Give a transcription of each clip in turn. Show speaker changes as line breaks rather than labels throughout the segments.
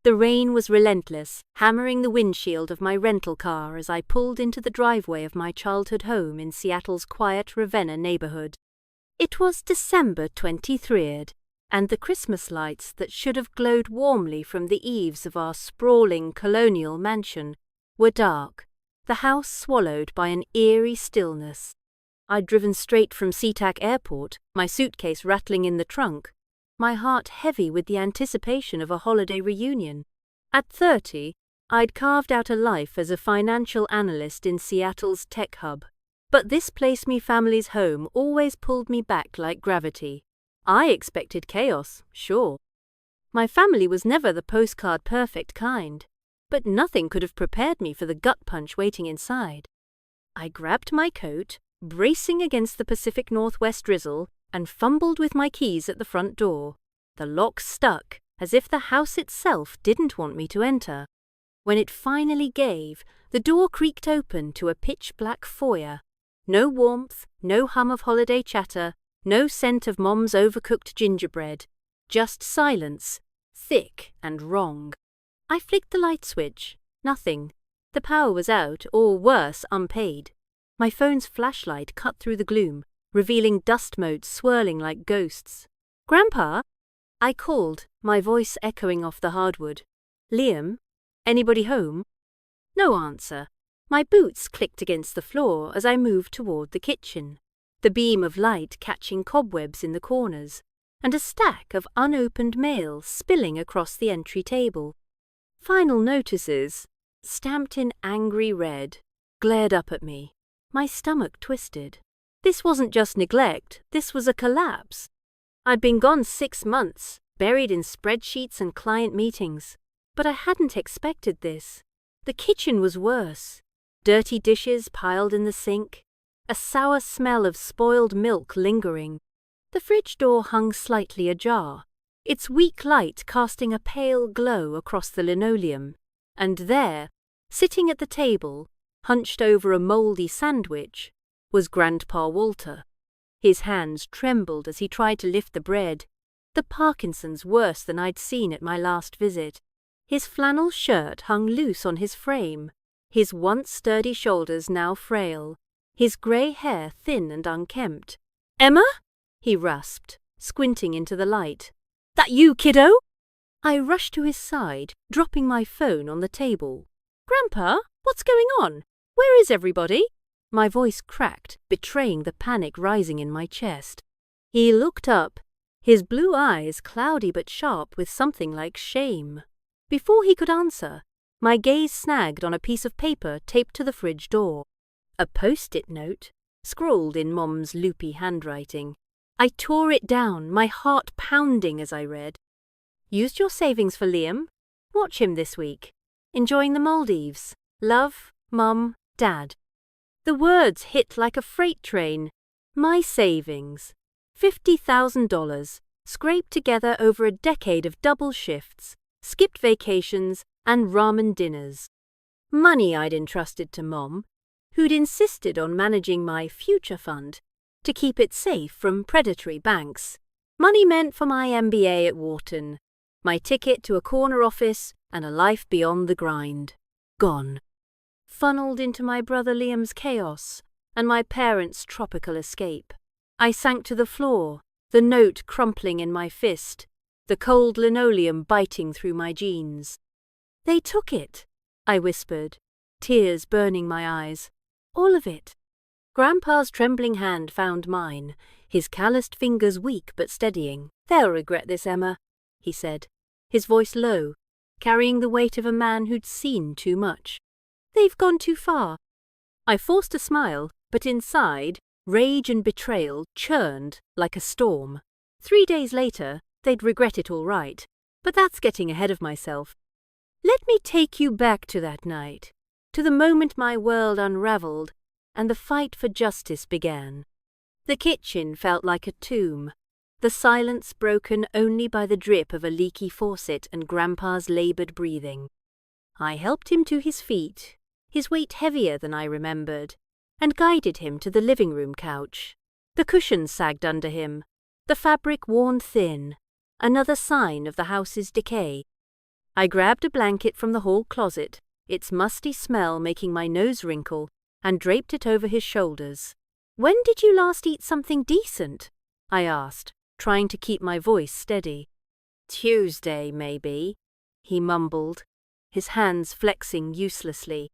The rain was relentless, hammering the windshield of my rental car as I pulled into the driveway of my childhood home in Seattle's quiet Ravenna neighborhood. It was December 23rd, and the Christmas lights that should have glowed warmly from the eaves of our sprawling colonial mansion were dark, the house swallowed by an eerie stillness. I'd driven straight from SeaTac Airport, my suitcase rattling in the trunk, my heart heavy with the anticipation of a holiday reunion. At 30, I'd carved out a life as a financial analyst in Seattle's tech hub. But this place me family's home always pulled me back like gravity. I expected chaos, sure. My family was never the postcard perfect kind, but nothing could have prepared me for the gut punch waiting inside. I grabbed my coat, bracing against the Pacific Northwest drizzle, and fumbled with my keys at the front door. The lock stuck, as if the house itself didn't want me to enter. When it finally gave, the door creaked open to a pitch-black foyer. No warmth, no hum of holiday chatter, no scent of Mom's overcooked gingerbread. Just silence, thick and wrong. I flicked the light switch. Nothing. The power was out, or worse, unpaid. My phone's flashlight cut through the gloom, revealing dust motes swirling like ghosts. "Grandpa?" I called, my voice echoing off the hardwood. "Liam? Anybody home?" No answer. My boots clicked against the floor as I moved toward the kitchen, the beam of light catching cobwebs in the corners, and a stack of unopened mail spilling across the entry table. Final notices, stamped in angry red, glared up at me. My stomach twisted. This wasn't just neglect, this was a collapse. I'd been gone 6 months, buried in spreadsheets and client meetings, but I hadn't expected this. The kitchen was worse. Dirty dishes piled in the sink, a sour smell of spoiled milk lingering. The fridge door hung slightly ajar, its weak light casting a pale glow across the linoleum. And there, sitting at the table, hunched over a mouldy sandwich, was Grandpa Walter. His hands trembled as he tried to lift the bread, the Parkinson's worse than I'd seen at my last visit. His flannel shirt hung loose on his frame, his once sturdy shoulders now frail, his grey hair thin and unkempt. "Emma?" he rasped, squinting into the light. "That you, kiddo?" I rushed to his side, dropping my phone on the table. "Grandpa, what's going on? Where is everybody?" My voice cracked, betraying the panic rising in my chest. He looked up, his blue eyes cloudy but sharp with something like shame. Before he could answer, my gaze snagged on a piece of paper taped to the fridge door. A post-it note, scrawled in Mom's loopy handwriting. I tore it down, my heart pounding as I read. "Used your savings for Liam? Watch him this week. Enjoying the Maldives. Love, Mum, Dad." The words hit like a freight train. My savings. $50,000, scraped together over a decade of double shifts, skipped vacations, and ramen dinners. Money I'd entrusted to Mom, who'd insisted on managing my future fund to keep it safe from predatory banks. Money meant for my MBA at Wharton, my ticket to a corner office, and a life beyond the grind. Gone. Funneled into my brother Liam's chaos and my parents' tropical escape. I sank to the floor, the note crumpling in my fist, the cold linoleum biting through my jeans. "They took it," I whispered, tears burning my eyes. "All of it." Grandpa's trembling hand found mine, his calloused fingers weak but steadying. "They'll regret this, Emma," he said, his voice low, carrying the weight of a man who'd seen too much. "They've gone too far." I forced a smile, but inside, rage and betrayal churned like a storm. 3 days later, they'd regret it all right, but that's getting ahead of myself. Let me take you back to that night, to the moment my world unraveled and the fight for justice began. The kitchen felt like a tomb, the silence broken only by the drip of a leaky faucet and Grandpa's laboured breathing. I helped him to his feet, his weight heavier than I remembered, and guided him to the living room couch. The cushions sagged under him, the fabric worn thin, another sign of the house's decay. I grabbed a blanket from the hall closet, its musty smell making my nose wrinkle, and draped it over his shoulders. "When did you last eat something decent?" I asked, trying to keep my voice steady. "Tuesday, maybe," he mumbled, his hands flexing uselessly.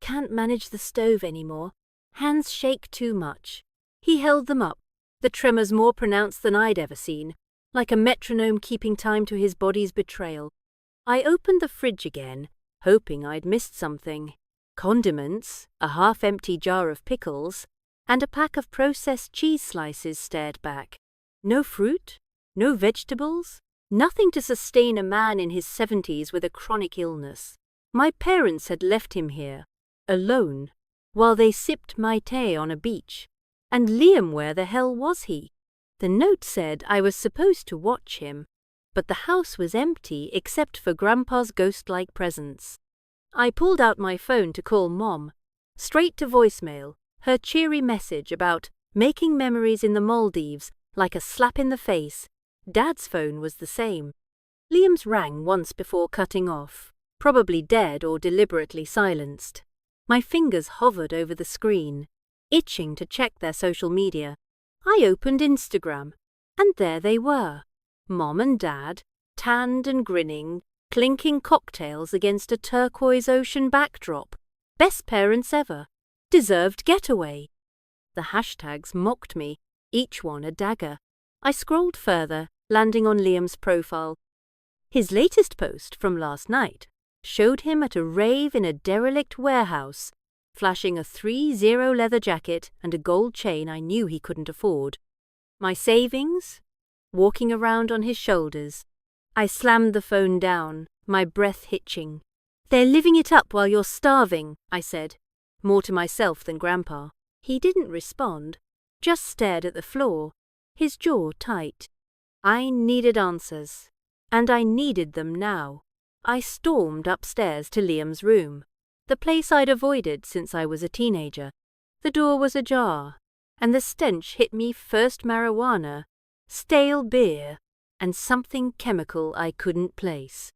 "Can't manage the stove anymore. Hands shake too much." He held them up, the tremors more pronounced than I'd ever seen, like a metronome keeping time to his body's betrayal. I opened the fridge again, hoping I'd missed something. Condiments, a half-empty jar of pickles, and a pack of processed cheese slices stared back. No fruit? No vegetables? Nothing to sustain a man in his 70s with a chronic illness. My parents had left him here, alone, while they sipped Mai Tai on a beach. And Liam, where the hell was he? The note said I was supposed to watch him, but the house was empty except for Grandpa's ghost-like presence. I pulled out my phone to call Mom. Straight to voicemail, her cheery message about making memories in the Maldives like a slap in the face. Dad's phone was the same. Liam's rang once before cutting off, probably dead or deliberately silenced. My fingers hovered over the screen, itching to check their social media. I opened Instagram, and there they were. Mom and Dad, tanned and grinning, clinking cocktails against a turquoise ocean backdrop. Best parents ever. Deserved getaway. The hashtags mocked me, each one a dagger. I scrolled further, landing on Liam's profile. His latest post from last night showed him at a rave in a derelict warehouse, flashing a 3-0 leather jacket and a gold chain I knew he couldn't afford. My savings? Walking around on his shoulders. I slammed the phone down, my breath hitching. "They're living it up while you're starving," I said, more to myself than Grandpa. He didn't respond, just stared at the floor, his jaw tight. I needed answers, and I needed them now. I stormed upstairs to Liam's room, the place I'd avoided since I was a teenager. The door was ajar, and the stench hit me first marijuana, stale beer, and something chemical I couldn't place.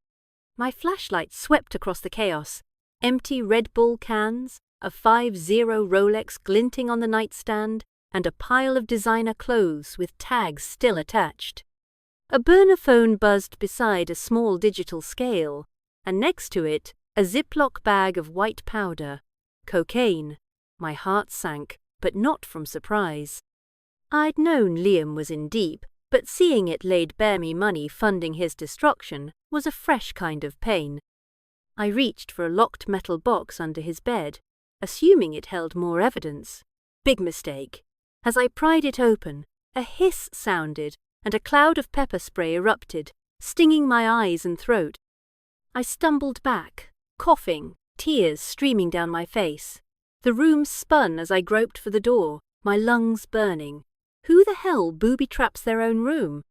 My flashlight swept across the chaos, empty Red Bull cans, a 5-0 Rolex glinting on the nightstand, and a pile of designer clothes with tags still attached. A burner phone buzzed beside a small digital scale, and next to it, a Ziploc bag of white powder. Cocaine. My heart sank, but not from surprise. I'd known Liam was in deep, but seeing it laid bare me money funding his destruction was a fresh kind of pain. I reached for a locked metal box under his bed, assuming it held more evidence. Big mistake. As I pried it open, a hiss sounded, and a cloud of pepper spray erupted, stinging my eyes and throat. I stumbled back, coughing, tears streaming down my face. The room spun as I groped for the door, my lungs burning. Who the hell booby-traps their own room?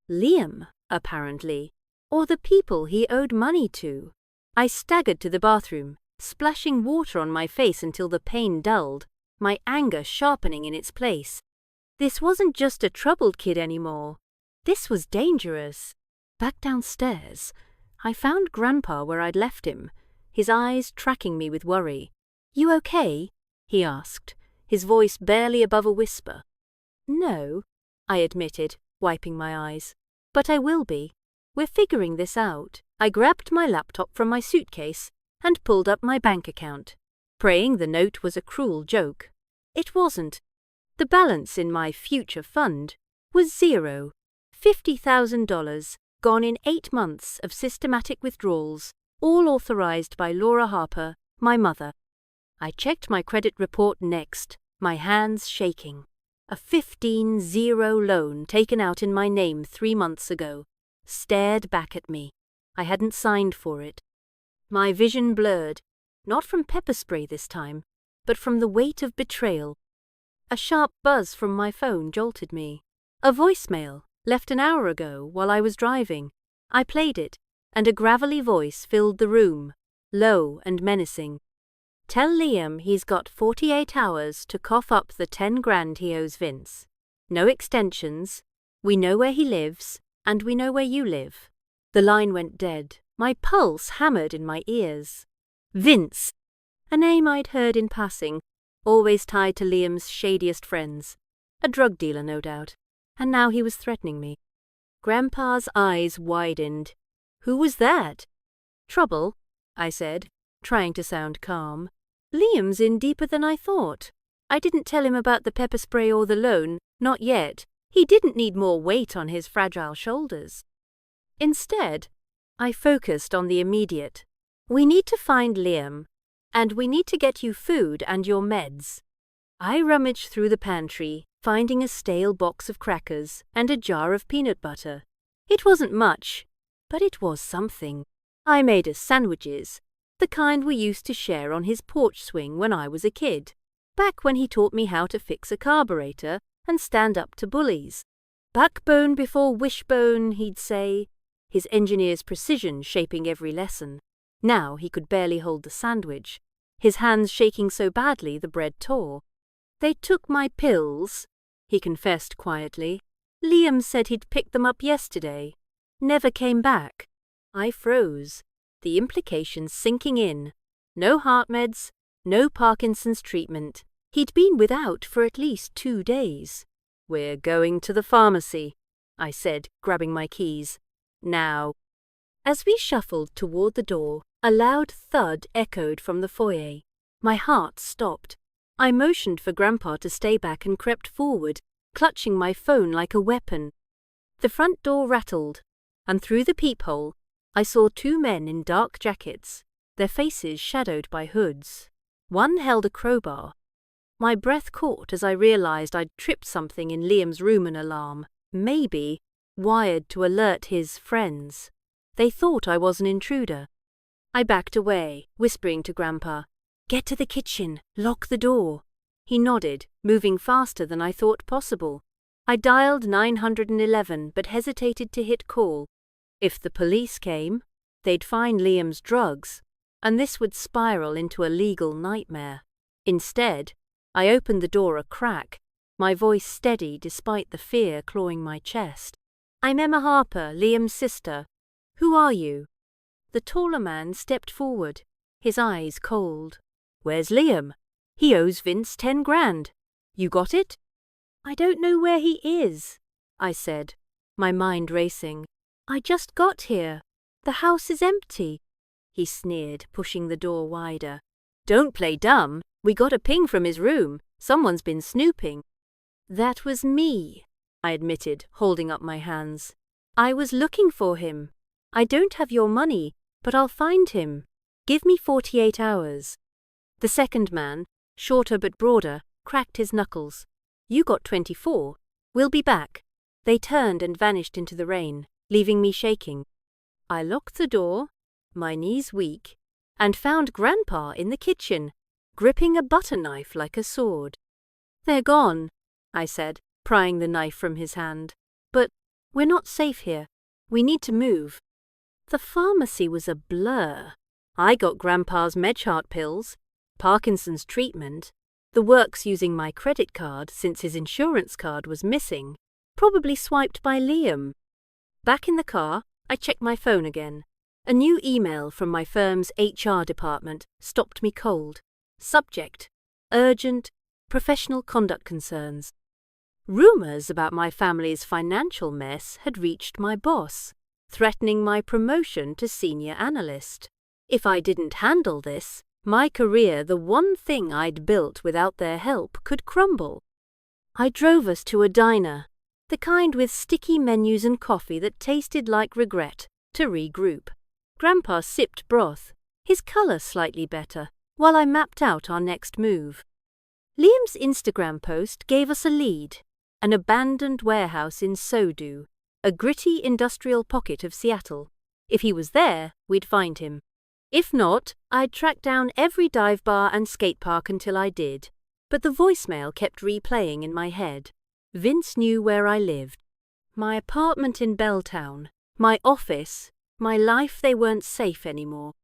Liam, apparently, or the people he owed money to. I staggered to the bathroom, splashing water on my face until the pain dulled, my anger sharpening in its place. This wasn't just a troubled kid anymore. This was dangerous. Back downstairs, I found Grandpa where I'd left him, his eyes tracking me with worry. "You okay?" he asked, his voice barely above a whisper. "No," I admitted, wiping my eyes. "But I will be. We're figuring this out." I grabbed my laptop from my suitcase and pulled up my bank account, praying the note was a cruel joke. It wasn't. The balance in my future fund was zero. $50,000 gone in 8 months of systematic withdrawals, all authorized by Laura Harper, my mother. I checked my credit report next, my hands shaking. A 15-0 loan taken out in my name 3 months ago stared back at me. I hadn't signed for it. My vision blurred, not from pepper spray this time, but from the weight of betrayal. A sharp buzz from my phone jolted me. A voicemail, left an hour ago while I was driving. I played it, and a gravelly voice filled the room, low and menacing. "Tell Liam he's got 48 hours to cough up the 10 grand he owes Vince. No extensions. We know where he lives, and we know where you live." The line went dead, My pulse hammered in my ears. Vince! A name I'd heard in passing, always tied to Liam's shadiest friends. A drug dealer, no doubt. And now he was threatening me. Grandpa's eyes widened. Who was that? Trouble, I said, trying to sound calm. Liam's in deeper than I thought. I didn't tell him about the pepper spray or the loan, not yet. He didn't need more weight on his fragile shoulders. Instead, I focused on the immediate. We need to find Liam, and we need to get you food and your meds. I rummaged through the pantry, finding a stale box of crackers and a jar of peanut butter. It wasn't much, but it was something. I made us sandwiches, the kind we used to share on his porch swing when I was a kid, back when he taught me how to fix a carburetor and stand up to bullies. Backbone before wishbone, he'd say, his engineer's precision shaping every lesson. Now he could barely hold the sandwich, his hands shaking so badly the bread tore. They took my pills, he confessed quietly. Liam said he'd picked them up yesterday. Never came back. I froze, the implications sinking in. No heart meds, no Parkinson's treatment. He'd been without for at least 2 days. We're going to the pharmacy, I said, grabbing my keys. Now. As we shuffled toward the door, a loud thud echoed from the foyer. My heart stopped. I motioned for Grandpa to stay back and crept forward, clutching my phone like a weapon. The front door rattled, and through the peephole, I saw 2 men in dark jackets, their faces shadowed by hoods. One held a crowbar. My breath caught as I realized I'd tripped something in Liam's room, an alarm, maybe wired to alert his friends. They thought I was an intruder. I backed away, whispering to Grandpa, "Get to the kitchen, lock the door." He nodded, moving faster than I thought possible. I dialed 911 but hesitated to hit call. If the police came, they'd find Liam's drugs, and this would spiral into a legal nightmare. Instead, I opened the door a crack, my voice steady despite the fear clawing my chest. "I'm Emma Harper, Liam's sister. Who are you?" The taller man stepped forward, his eyes cold. "Where's Liam? He owes Vince 10 grand. You got it?" "I don't know where he is," I said, my mind racing. "I just got here. The house is empty." He sneered, pushing the door wider. "Don't play dumb. We got a ping from his room. Someone's been snooping." "That was me," I admitted, holding up my hands. "I was looking for him. I don't have your money, but I'll find him. Give me 48 hours. The second man, shorter but broader, cracked his knuckles. "You got 24. We'll be back." They turned and vanished into the rain, leaving me shaking. I locked the door, my knees weak, and found Grandpa in the kitchen, gripping a butter knife like a sword. "They're gone," I said, prying the knife from his hand. "But we're not safe here. We need to move." The pharmacy was a blur. I got Grandpa's Medchart pills, Parkinson's treatment, the works using my credit card since his insurance card was missing, probably swiped by Liam. Back in the car, I checked my phone again. A new email from my firm's HR department stopped me cold. Subject: urgent, professional conduct concerns. Rumors about my family's financial mess had reached my boss, threatening my promotion to senior analyst. If I didn't handle this, my career, the one thing I'd built without their help, could crumble. I drove us to a diner, the kind with sticky menus and coffee that tasted like regret, to regroup. Grandpa sipped broth, his colour slightly better, while I mapped out our next move. Liam's Instagram post gave us a lead: an abandoned warehouse in Sodhu, a gritty industrial pocket of Seattle. If he was there, we'd find him. If not, I'd track down every dive bar and skate park until I did. But the voicemail kept replaying in my head. Vince knew where I lived. My apartment in Belltown, my office, my life, they weren't safe anymore.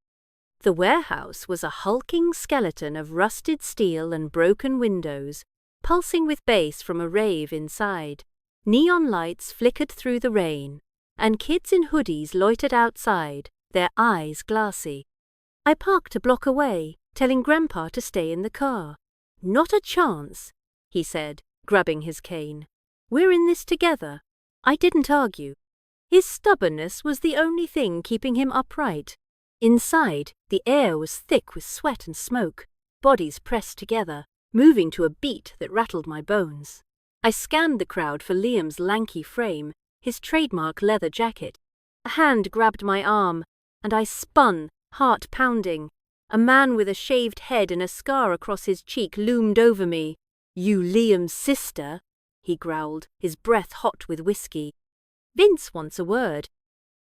The warehouse was a hulking skeleton of rusted steel and broken windows, pulsing with bass from a rave inside. Neon lights flickered through the rain, and kids in hoodies loitered outside, their eyes glassy. I parked a block away, telling Grandpa to stay in the car. "Not a chance," he said, grabbing his cane. "We're in this together." I didn't argue. His stubbornness was the only thing keeping him upright. Inside, the air was thick with sweat and smoke, bodies pressed together, moving to a beat that rattled my bones. I scanned the crowd for Liam's lanky frame, his trademark leather jacket. A hand grabbed my arm, and I spun, heart pounding. A man with a shaved head and a scar across his cheek loomed over me. "You Liam's sister?" he growled, his breath hot with whiskey. "Vince wants a word."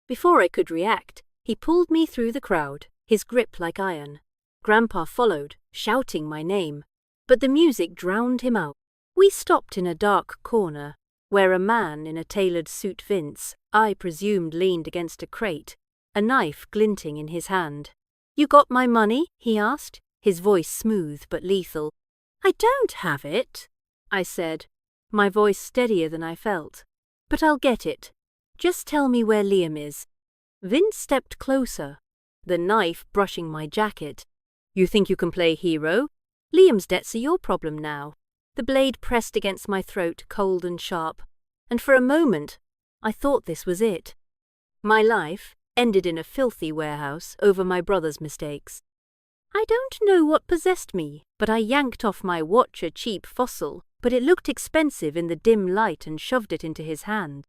Before I could react, he pulled me through the crowd, his grip like iron. Grandpa followed, shouting my name, but the music drowned him out. We stopped in a dark corner, where a man in a tailored suit Vince, I presumed, leaned against a crate, a knife glinting in his hand. "You got my money?" he asked, his voice smooth but lethal. "I don't have it," I said, my voice steadier than I felt. "But I'll get it. Just tell me where Liam is." Vince stepped closer, the knife brushing my jacket. "You think you can play hero? Liam's debts are your problem now." The blade pressed against my throat, cold and sharp, and for a moment I thought this was it. My life ended in a filthy warehouse over my brother's mistakes. I don't know what possessed me, but I yanked off my watch, a cheap fossil, but it looked expensive in the dim light, and shoved it into his hand.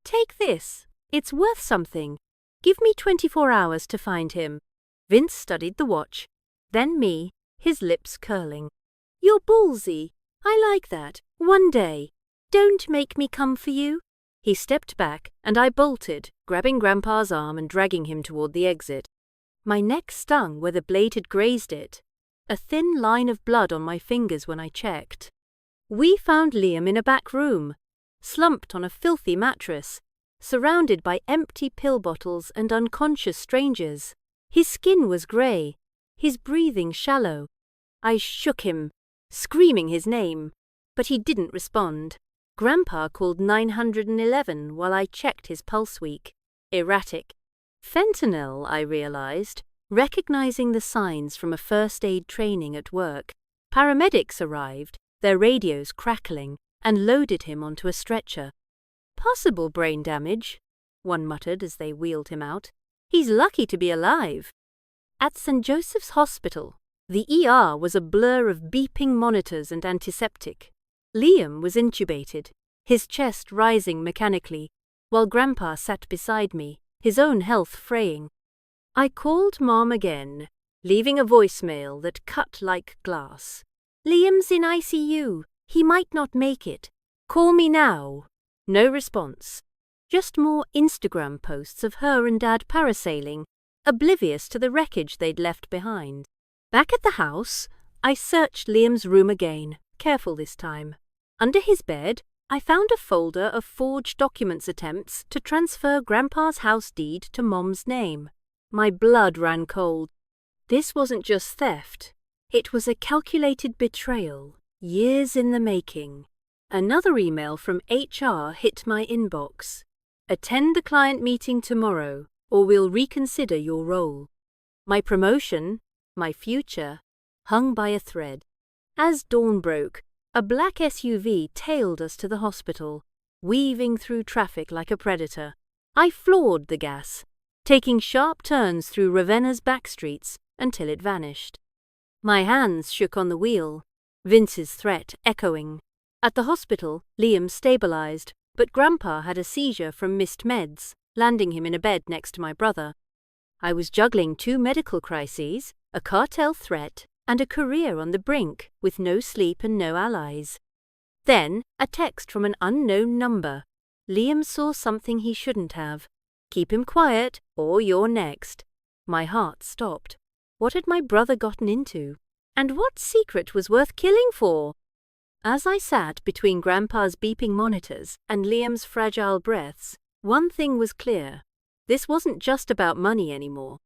"Take this. It's worth something. Give me 24 hours to find him." Vince studied the watch, then me, his lips curling. "You're ballsy. I like that. One day. Don't make me come for you." He stepped back, and I bolted, grabbing Grandpa's arm and dragging him toward the exit. My neck stung where the blade had grazed it, a thin line of blood on my fingers when I checked. We found Liam in a back room, slumped on a filthy mattress, surrounded by empty pill bottles and unconscious strangers. His skin was grey, his breathing shallow. I shook him, screaming his name, but he didn't respond. Grandpa called 911 while I checked his pulse weak. Erratic. Fentanyl, I realized, recognizing the signs from a first aid training at work. Paramedics arrived, their radios crackling, and loaded him onto a stretcher. "Possible brain damage," one muttered as they wheeled him out. "He's lucky to be alive." At St. Joseph's Hospital, the ER was a blur of beeping monitors and antiseptic. Liam was intubated, his chest rising mechanically, while Grandpa sat beside me, his own health fraying. I called Mom again, leaving a voicemail that cut like glass. "Liam's in ICU. He might not make it. Call me now." No response. Just more Instagram posts of her and Dad parasailing, oblivious to the wreckage they'd left behind. Back at the house, I searched Liam's room again, careful this time. Under his bed, I found a folder of forged documents attempts to transfer Grandpa's house deed to Mom's name. My blood ran cold. This wasn't just theft. It was a calculated betrayal, years in the making. Another email from HR hit my inbox. "Attend the client meeting tomorrow, or we'll reconsider your role." My promotion, my future, hung by a thread. As dawn broke, a black SUV tailed us to the hospital, weaving through traffic like a predator. I floored the gas, taking sharp turns through Ravenna's back streets until it vanished. My hands shook on the wheel, Vince's threat echoing. At the hospital, Liam stabilized, but Grandpa had a seizure from missed meds, landing him in a bed next to my brother. I was juggling 2 medical crises, a cartel threat, and a career on the brink, with no sleep and no allies. Then, a text from an unknown number. Liam saw something he shouldn't have. "Keep him quiet, or you're next." My heart stopped. What had my brother gotten into? And what secret was worth killing for? As I sat between Grandpa's beeping monitors and Liam's fragile breaths, one thing was clear. This wasn't just about money anymore.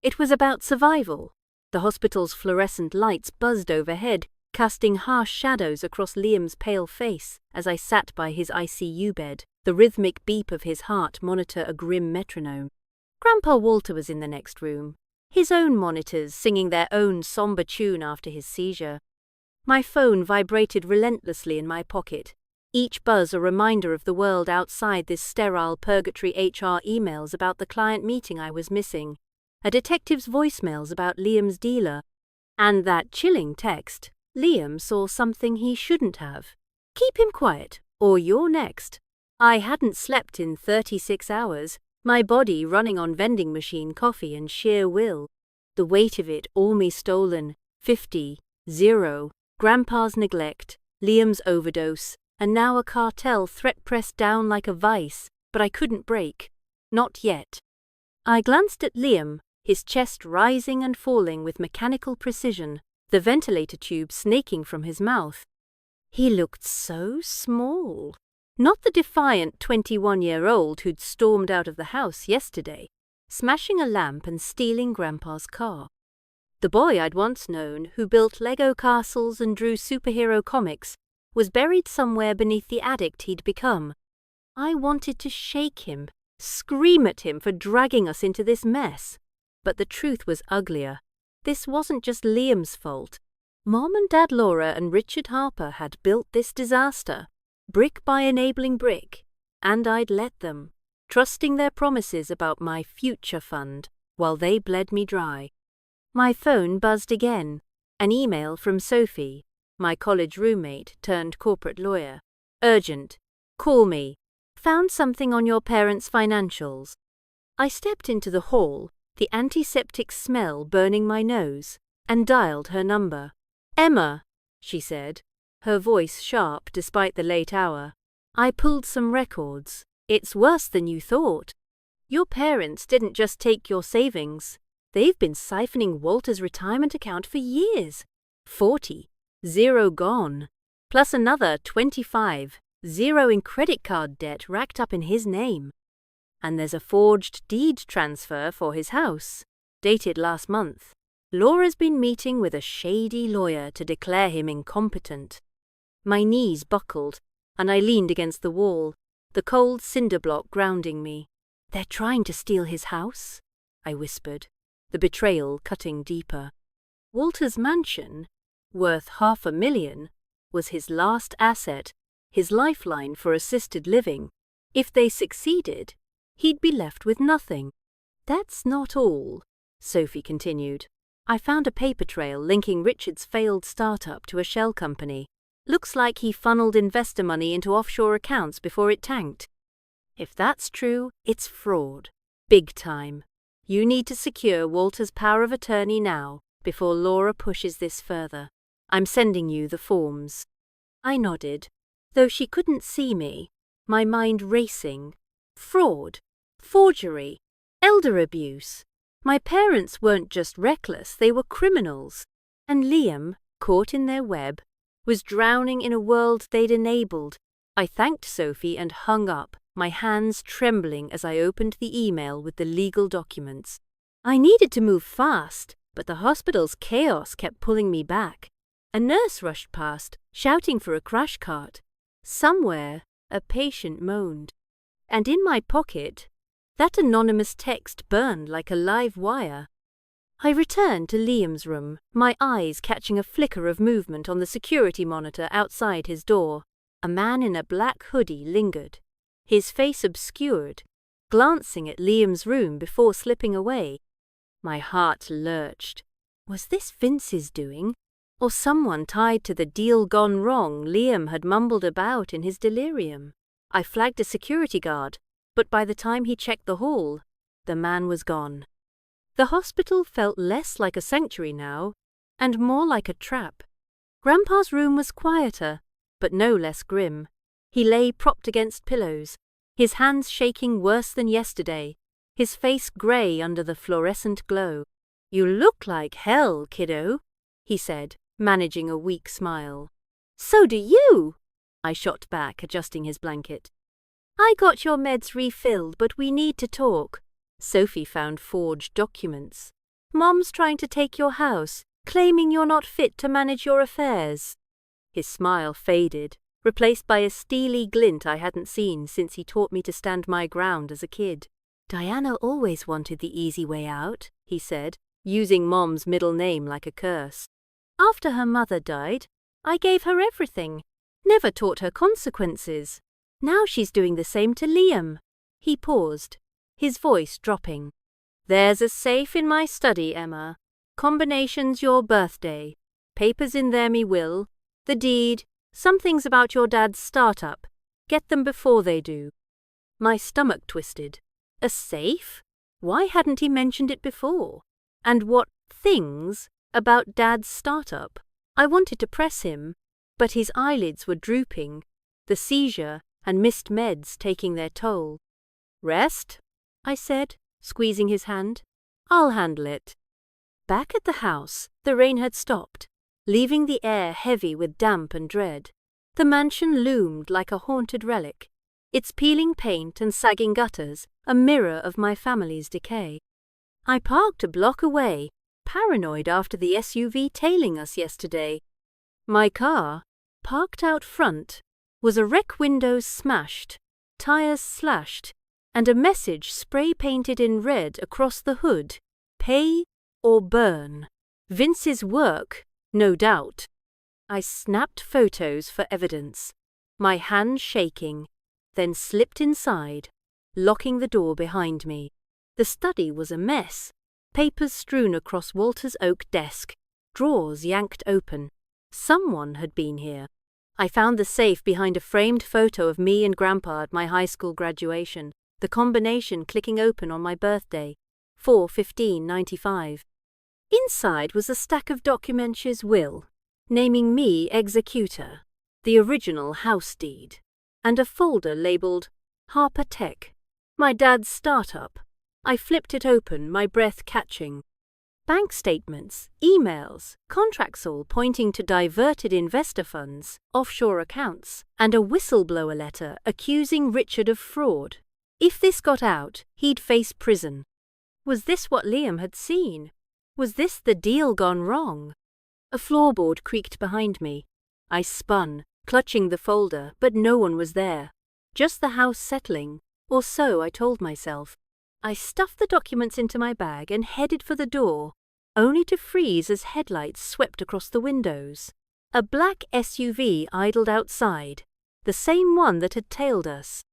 It was about survival. The hospital's fluorescent lights buzzed overhead, casting harsh shadows across Liam's pale face as I sat by his ICU bed, the rhythmic beep of his heart monitor a grim metronome. Grandpa Walter was in the next room, his own monitors singing their own somber tune after his seizure. My phone vibrated relentlessly in my pocket, each buzz a reminder of the world outside this sterile purgatory. HR emails about the client meeting I was missing, a detective's voicemails about Liam's dealer, and that chilling text, Liam saw something he shouldn't have. Keep him quiet, or you're next. I hadn't slept in 36 hours, my body running on vending machine coffee and sheer will. The weight of it all me stolen, 50, 0, Grandpa's neglect, Liam's overdose, and now a cartel threat pressed down like a vice, but I couldn't break. Not yet. I glanced at Liam, his chest rising and falling with mechanical precision, the ventilator tube snaking from his mouth. He looked so small. Not the defiant 21-year-old who'd stormed out of the house yesterday, smashing a lamp and stealing Grandpa's car. The boy I'd once known, who built Lego castles and drew superhero comics, was buried somewhere beneath the addict he'd become. I wanted to shake him, scream at him for dragging us into this mess. But the truth was uglier. This wasn't just Liam's fault. Mom and Dad Laura and Richard Harper had built this disaster, brick by enabling brick, and I'd let them, trusting their promises about my future fund, while they bled me dry. My phone buzzed again, an email from Sophie, my college roommate turned corporate lawyer. Urgent. Call me. Found something on your parents' financials. I stepped into the hall, the antiseptic smell burning my nose, and dialed her number. Emma, she said, her voice sharp despite the late hour. I pulled some records. It's worse than you thought. Your parents didn't just take your savings. They've been siphoning Walter's retirement account for years. 40, 0 gone. Plus another 25, 0 in credit card debt racked up in his name. And there's a forged deed transfer for his house, dated last month. Laura's been meeting with a shady lawyer to declare him incompetent. My knees buckled, and I leaned against the wall, the cold cinder block grounding me. They're trying to steal his house, I whispered, the betrayal cutting deeper. Walter's mansion, worth $500,000, was his last asset, his lifeline for assisted living. If they succeeded, he'd be left with nothing. That's not all, Sophie continued. I found a paper trail linking Richard's failed startup to a shell company. Looks like he funneled investor money into offshore accounts before it tanked. If that's true, it's fraud. Big time. You need to secure Walter's power of attorney now, before Laura pushes this further. I'm sending you the forms. I nodded, though she couldn't see me, my mind racing. Fraud, forgery, elder abuse. My parents weren't just reckless, they were criminals. And Liam, caught in their web, was drowning in a world they'd enabled. I thanked Sophie and hung up, my hands trembling as I opened the email with the legal documents. I needed to move fast, but the hospital's chaos kept pulling me back. A nurse rushed past, shouting for a crash cart. Somewhere, a patient moaned. And in my pocket, that anonymous text burned like a live wire. I returned to Liam's room, my eyes catching a flicker of movement on the security monitor outside his door. A man in a black hoodie lingered, his face obscured, glancing at Liam's room before slipping away. My heart lurched. Was this Vince's doing? Or someone tied to the deal gone wrong Liam had mumbled about in his delirium? I flagged a security guard, but by the time he checked the hall, the man was gone. The hospital felt less like a sanctuary now, and more like a trap. Grandpa's room was quieter, but no less grim. He lay propped against pillows, his hands shaking worse than yesterday, his face grey under the fluorescent glow. You look like hell, kiddo, he said, managing a weak smile. So do you, I shot back, adjusting his blanket. I got your meds refilled, but we need to talk. Sophie found forged documents. Mom's trying to take your house, claiming you're not fit to manage your affairs. His smile faded, replaced by a steely glint I hadn't seen since he taught me to stand my ground as a kid. Diana always wanted the easy way out, he said, using Mom's middle name like a curse. After her mother died, I gave her everything, never taught her consequences. Now she's doing the same to Liam. He paused, his voice dropping. There's a safe in my study, Emma. Combination's your birthday. Papers in there me will. The deed. Some things about your dad's startup. Get them before they do. My stomach twisted. A safe? Why hadn't he mentioned it before? And what things about Dad's startup? I wanted to press him, but his eyelids were drooping, the seizure and missed meds taking their toll. Rest? I said, squeezing his hand. I'll handle it. Back at the house, the rain had stopped, leaving the air heavy with damp and dread. The mansion loomed like a haunted relic, its peeling paint and sagging gutters a mirror of my family's decay. I parked a block away, paranoid after the SUV tailing us yesterday. My car, parked out front, was a wreck windows smashed, tires slashed, and a message spray-painted in red across the hood, pay or burn. Vince's work, no doubt. I snapped photos for evidence, my hand shaking, then slipped inside, locking the door behind me. The study was a mess, papers strewn across Walter's oak desk, drawers yanked open. Someone had been here. I found the safe behind a framed photo of me and Grandpa at my high school graduation, the combination clicking open on my birthday, 4/15/95. Inside was a stack of Document's will, naming me executor, the original house deed, and a folder labelled Harper Tech, my dad's startup. I flipped it open, my breath catching. Bank statements, emails, contracts all pointing to diverted investor funds, offshore accounts, and a whistleblower letter accusing Richard of fraud. If this got out, he'd face prison. Was this what Liam had seen? Was this the deal gone wrong? A floorboard creaked behind me. I spun, clutching the folder, but no one was there. Just the house settling, or so I told myself. I stuffed the documents into my bag and headed for the door, only to freeze as headlights swept across the windows. A black SUV idled outside, the same one that had tailed us.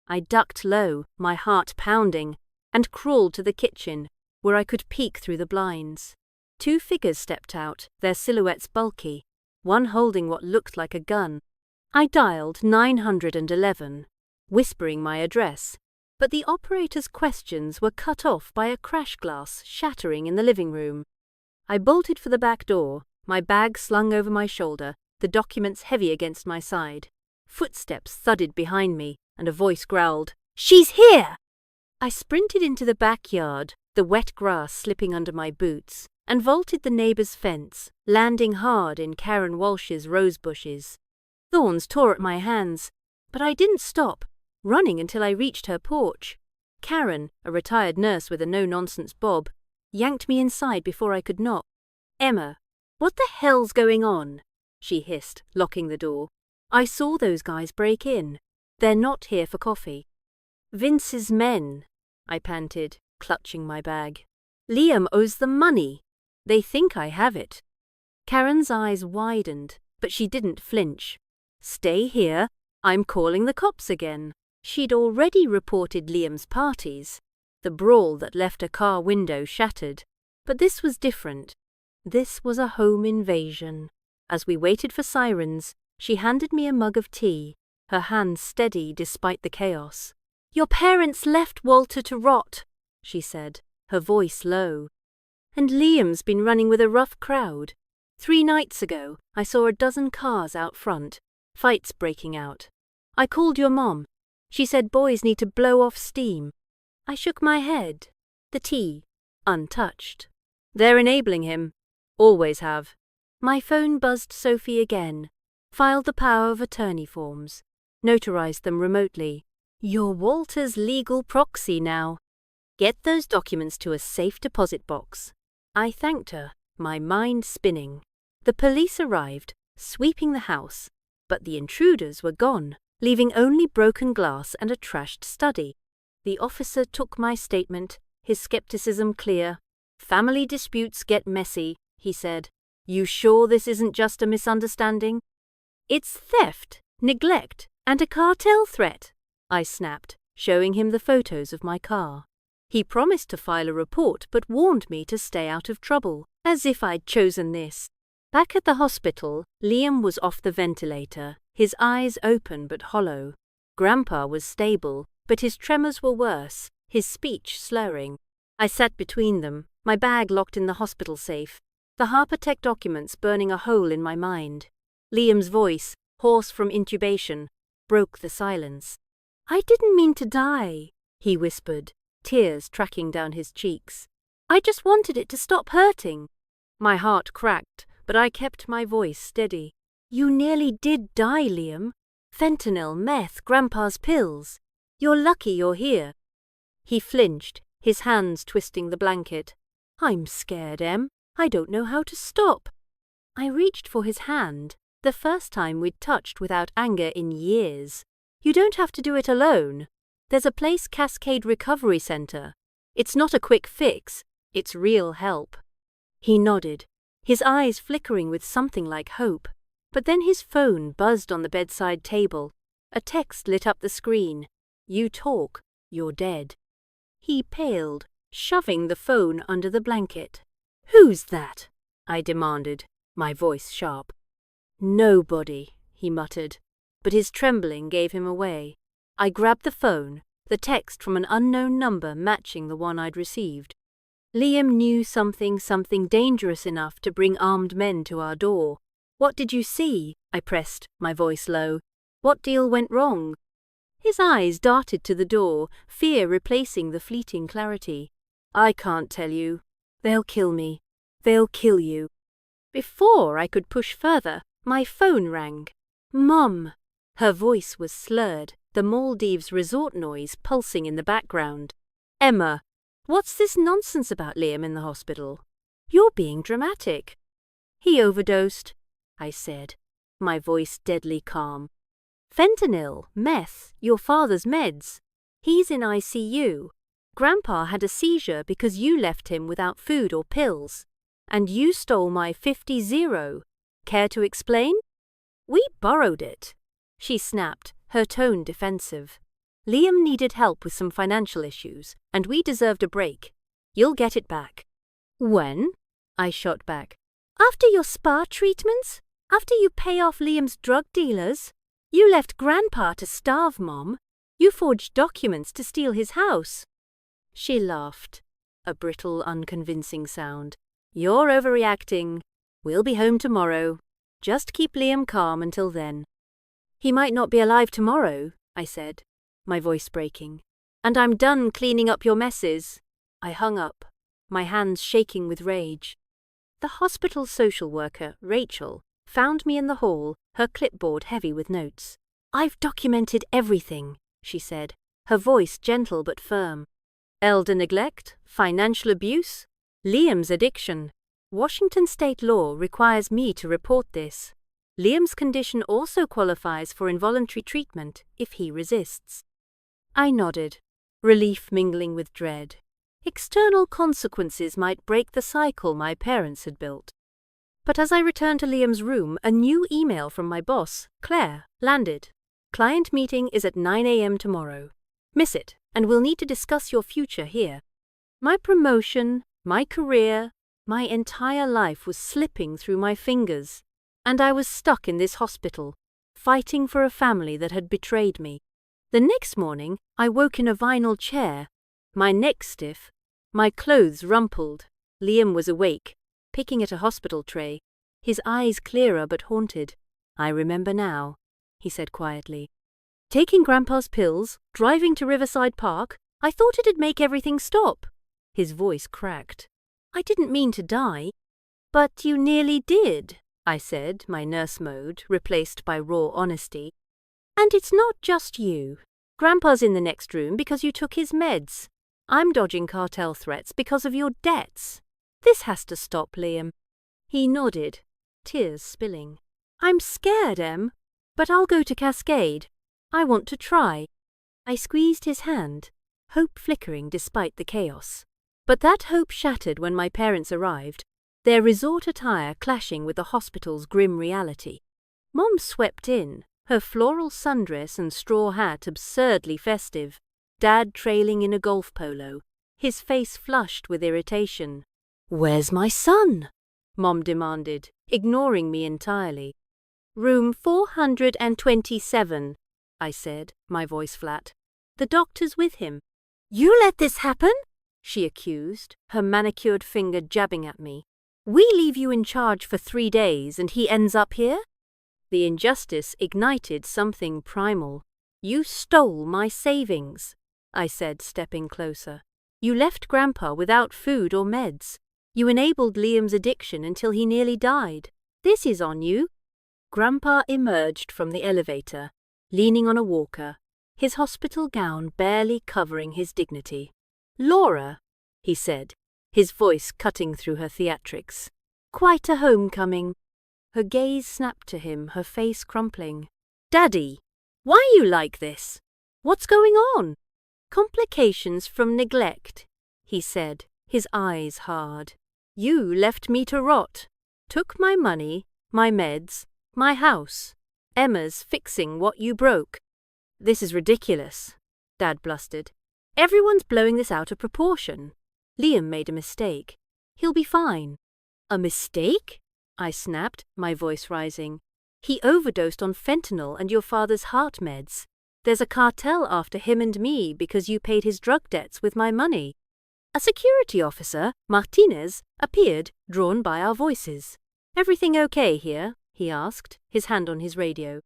I ducked low, my heart pounding, and crawled to the kitchen, where I could peek through the blinds. Two figures stepped out, their silhouettes bulky, one holding what looked like a gun. I dialed 911, whispering my address, but the operator's questions were cut off by a crash glass shattering in the living room. I bolted for the back door, my bag slung over my shoulder, the documents heavy against my side. Footsteps thudded behind me, and a voice growled, "She's here!" I sprinted into the backyard, the wet grass slipping under my boots, and vaulted the neighbour's fence, landing hard in Karen Walsh's rose bushes. Thorns tore at my hands, but I didn't stop, running until I reached her porch. Karen, a retired nurse with a no-nonsense bob, yanked me inside before I could knock. "Emma, what the hell's going on?" she hissed, locking the door. "I saw those guys break in. They're not here for coffee." "Vince's men," I panted, clutching my bag. "Liam owes them money. They think I have it." Karen's eyes widened, but she didn't flinch. "Stay here. I'm calling the cops again." She'd already reported Liam's parties, the brawl that left a car window shattered. But this was different. This was a home invasion. As we waited for sirens, she handed me a mug of tea, her hand steady despite the chaos. "Your parents left Walter to rot," she said, her voice low. "And Liam's been running with a rough crowd. 3 nights ago, I saw a dozen cars out front, fights breaking out. I called your mom. She said boys need to blow off steam." I shook my head, the tea, untouched. "They're enabling him. Always have." My phone buzzed Sophie again, filed the power of attorney forms, notarized them remotely. "You're Walter's legal proxy now. Get those documents to a safe deposit box." I thanked her, my mind spinning. The police arrived, sweeping the house, but the intruders were gone, leaving only broken glass and a trashed study. The officer took my statement, his skepticism clear. "Family disputes get messy," he said. "You sure this isn't just a misunderstanding?" "It's theft, neglect, and a cartel threat," I snapped, showing him the photos of my car. He promised to file a report but warned me to stay out of trouble, as if I'd chosen this. Back at the hospital, Liam was off the ventilator, his eyes open but hollow. Grandpa was stable, but his tremors were worse, his speech slurring. I sat between them, my bag locked in the hospital safe, the Harpertech documents burning a hole in my mind. Liam's voice, hoarse from intubation, broke the silence. "I didn't mean to die," he whispered, tears tracking down his cheeks. "I just wanted it to stop hurting." My heart cracked, but I kept my voice steady. "You nearly did die, Liam. Fentanyl, meth, Grandpa's pills. You're lucky you're here." He flinched, his hands twisting the blanket. "I'm scared, Em. I don't know how to stop." I reached for his hand, the first time we'd touched without anger in years. "You don't have to do it alone. There's a place, Cascade Recovery Center. It's not a quick fix, it's real help." He nodded, his eyes flickering with something like hope. But then his phone buzzed on the bedside table. A text lit up the screen. "You talk, you're dead." He paled, shoving the phone under the blanket. "Who's that?" I demanded, my voice sharp. "Nobody," he muttered, but his trembling gave him away. I grabbed the phone, the text from an unknown number matching the one I'd received. Liam knew something dangerous enough to bring armed men to our door. "What did you see?" I pressed, my voice low. "What deal went wrong?" His eyes darted to the door, fear replacing the fleeting clarity. "I can't tell you. They'll kill me. They'll kill you." Before I could push further, my phone rang. "Mom!" Her voice was slurred, the Maldives resort noise pulsing in the background. "Emma, what's this nonsense about Liam in the hospital? You're being dramatic." "He overdosed," I said, my voice deadly calm. "Fentanyl, meth, your father's meds. He's in ICU. Grandpa had a seizure because you left him without food or pills. And you stole my 50-0. Care to explain?" "We borrowed it," she snapped, her tone defensive. "Liam needed help with some financial issues, and we deserved a break. You'll get it back." "When?" I shot back. "After your spa treatments? After you pay off Liam's drug dealers? You left Grandpa to starve, Mom. You forged documents to steal his house." She laughed, a brittle, unconvincing sound. "You're overreacting. We'll be home tomorrow. Just keep Liam calm until then." "He might not be alive tomorrow," I said, my voice breaking. "And I'm done cleaning up your messes." I hung up, my hands shaking with rage. The hospital social worker, Rachel, found me in the hall, her clipboard heavy with notes. "I've documented everything," she said, her voice gentle but firm. "Elder neglect, financial abuse, Liam's addiction. Washington state law requires me to report this. Liam's condition also qualifies for involuntary treatment if he resists." I nodded, relief mingling with dread. External consequences might break the cycle my parents had built. But as I returned to Liam's room, a new email from my boss, Claire, landed. "Client meeting is at 9 a.m. tomorrow. Miss it, and we'll need to discuss your future here." My promotion, my career, my entire life was slipping through my fingers, and I was stuck in this hospital, fighting for a family that had betrayed me. The next morning, I woke in a vinyl chair, my neck stiff, my clothes rumpled. Liam was awake, picking at a hospital tray, his eyes clearer but haunted. "I remember now," he said quietly. "Taking Grandpa's pills, driving to Riverside Park, I thought it'd make everything stop." His voice cracked. "I didn't mean to die." "But you nearly did," I said, my nurse mode replaced by raw honesty. "And it's not just you. Grandpa's in the next room because you took his meds. I'm dodging cartel threats because of your debts. This has to stop, Liam." He nodded, tears spilling. "I'm scared, Em, but I'll go to Cascade. I want to try." I squeezed his hand, hope flickering despite the chaos. But that hope shattered when my parents arrived, their resort attire clashing with the hospital's grim reality. Mom swept in, her floral sundress and straw hat absurdly festive, Dad trailing in a golf polo, his face flushed with irritation. "Where's my son?" Mom demanded, ignoring me entirely. "Room 427, I said, my voice flat. "The doctor's with him." "You let this happen?" she accused, her manicured finger jabbing at me. "We leave you in charge for 3 days and he ends up here?" The injustice ignited something primal. "You stole my savings," I said, stepping closer. "You left Grandpa without food or meds. You enabled Liam's addiction until he nearly died. This is on you." Grandpa emerged from the elevator, leaning on a walker, his hospital gown barely covering his dignity. "Laura," he said, his voice cutting through her theatrics. "Quite a homecoming." Her gaze snapped to him, her face crumpling. "Daddy, why are you like this? What's going on?" "Complications from neglect," he said, his eyes hard. "You left me to rot. Took my money, my meds, my house. Emma's fixing what you broke." "This is ridiculous," Dad blustered. "Everyone's blowing this out of proportion. Liam made a mistake. He'll be fine." "A mistake?" I snapped, my voice rising. "He overdosed on fentanyl and your father's heart meds. There's a cartel after him and me because you paid his drug debts with my money." A security officer, Martinez, appeared, drawn by our voices. "Everything okay here?" he asked, his hand on his radio.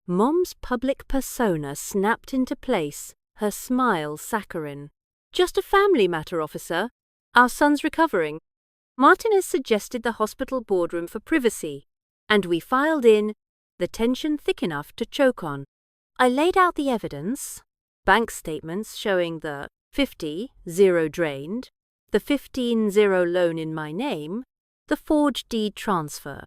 Mom's public persona snapped into place, her smile saccharine. "Just a family matter, officer. Our son's recovering." Martinez suggested the hospital boardroom for privacy, and we filed in, the tension thick enough to choke on. I laid out the evidence, bank statements showing the 50,000 drained, the 15,000 loan in my name, the forged deed transfer.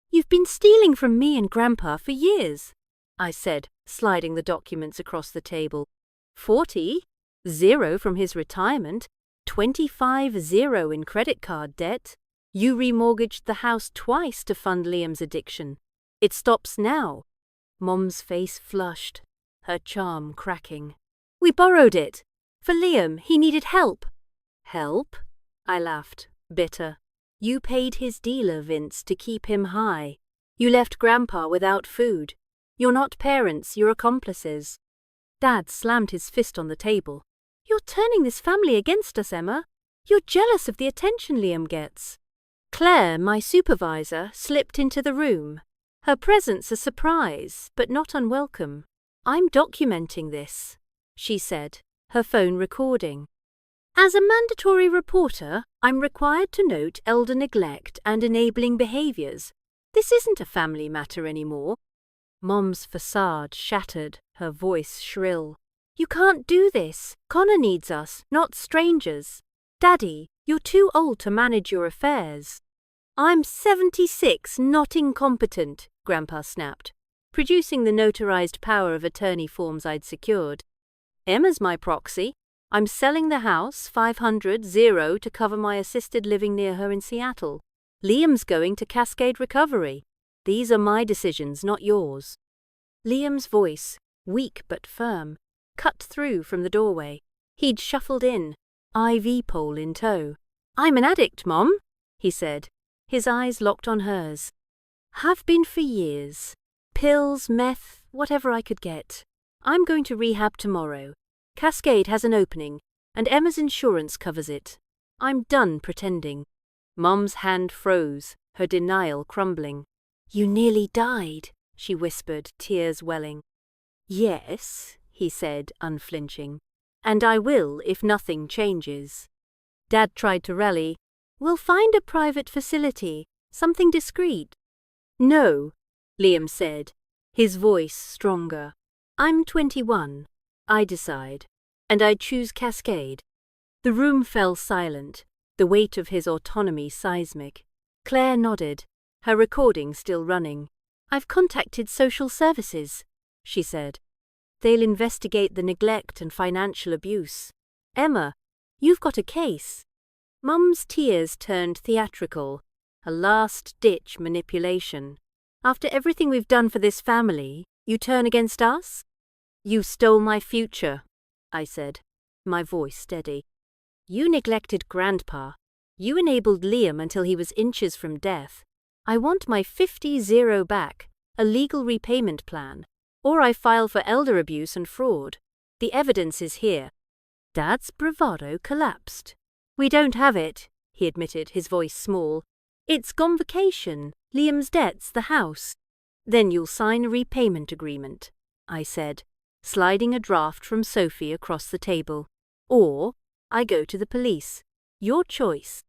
"You've been stealing from me and Grandpa for years," I said, sliding the documents across the table. 40, 0 from his retirement, 25,000 in credit card debt. You remortgaged the house twice to fund Liam's addiction. It stops now. Mom's face flushed, her charm cracking. "We borrowed it. For Liam, he needed help." "Help?" I laughed, bitter. "You paid his dealer, Vince, to keep him high. You left Grandpa without food. You're not parents, you're accomplices." Dad slammed his fist on the table. "You're turning this family against us, Emma. You're jealous of the attention Liam gets." Claire, my supervisor, slipped into the room. Her presence a surprise, but not unwelcome. "I'm documenting this," she said, her phone recording. "As a mandatory reporter, I'm required to note elder neglect and enabling behaviors. This isn't a family matter anymore." Mom's facade shattered, her voice shrill. "You can't do this. Connor needs us, not strangers. Daddy, you're too old to manage your affairs." "I'm 76, not incompetent," Grandpa snapped, producing the notarized power of attorney forms I'd secured. "Emma's my proxy. I'm selling the house, 500,000 to cover my assisted living near her in Seattle. Liam's going to Cascade Recovery. These are my decisions, not yours." Liam's voice, weak but firm, cut through from the doorway. He'd shuffled in, IV pole in tow. "I'm an addict, Mom," he said, his eyes locked on hers. "Have been for years. Pills, meth, whatever I could get. I'm going to rehab tomorrow. Cascade has an opening, and Emma's insurance covers it. I'm done pretending." Mom's hand froze, her denial crumbling. "You nearly died," she whispered, tears welling. "Yes," he said, unflinching. "And I will if nothing changes." Dad tried to rally. "We'll find a private facility, something discreet." "No," Liam said, his voice stronger. "I'm 21. I decide. And I choose Cascade." The room fell silent, the weight of his autonomy seismic. Claire nodded, her recording still running. "I've contacted social services," she said. They'll investigate the neglect and financial abuse. Emma, you've got a case. Mum's tears turned theatrical, a last-ditch manipulation. After everything we've done for this family, you turn against us? You stole my future, I said, my voice steady. You neglected Grandpa. You enabled Liam until he was inches from death. I want my 50-0 back, a legal repayment plan, or I file for elder abuse and fraud. The evidence is here. Dad's bravado collapsed. We don't have it, he admitted, his voice small. It's convocation, Liam's debts, the house. Then you'll sign a repayment agreement, I said, sliding a draft from Sophie across the table. Or I go to the police. Your choice.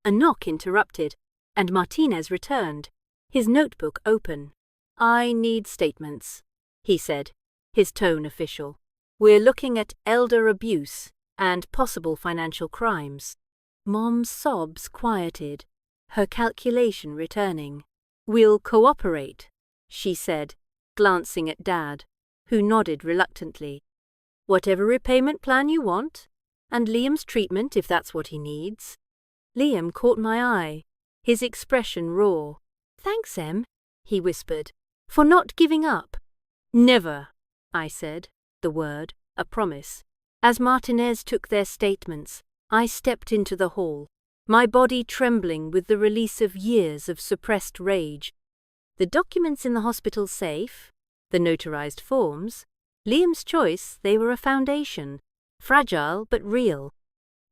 A knock interrupted, and Martinez returned, his notebook open. I need statements, he said, his tone official. We're looking at elder abuse and possible financial crimes. Mom's sobs quieted, her calculation returning. We'll cooperate, she said, glancing at Dad, who nodded reluctantly. Whatever repayment plan you want, and Liam's treatment if that's what he needs. Liam caught my eye, his expression raw. Thanks, Em, he whispered, for not giving up. Never, I said, the word, a promise. As Martinez took their statements, I stepped into the hall, my body trembling with the release of years of suppressed rage. The documents in the hospital safe, the notarized forms, Liam's choice, they were a foundation, fragile but real.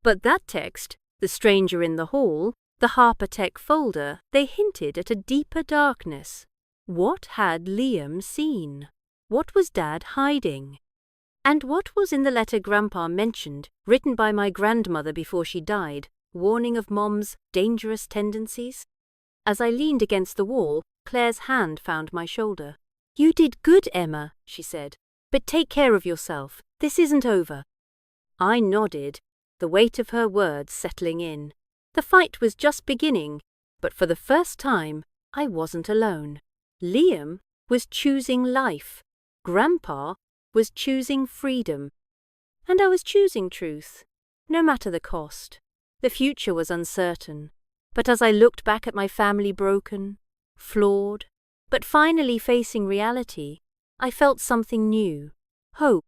But that text, the stranger in the hall, the Harper Tech folder, they hinted at a deeper darkness. What had Liam seen? What was Dad hiding? And what was in the letter Grandpa mentioned, written by my grandmother before she died, warning of Mom's dangerous tendencies? As I leaned against the wall, Claire's hand found my shoulder. You did good, Emma, she said. But take care of yourself. This isn't over. I nodded, the weight of her words settling in. The fight was just beginning, but for the first time, I wasn't alone. Liam was choosing life. Grandpa was choosing freedom. And I was choosing truth, no matter the cost. The future was uncertain, but as I looked back at my family broken, flawed, but finally facing reality, I felt something new, hope.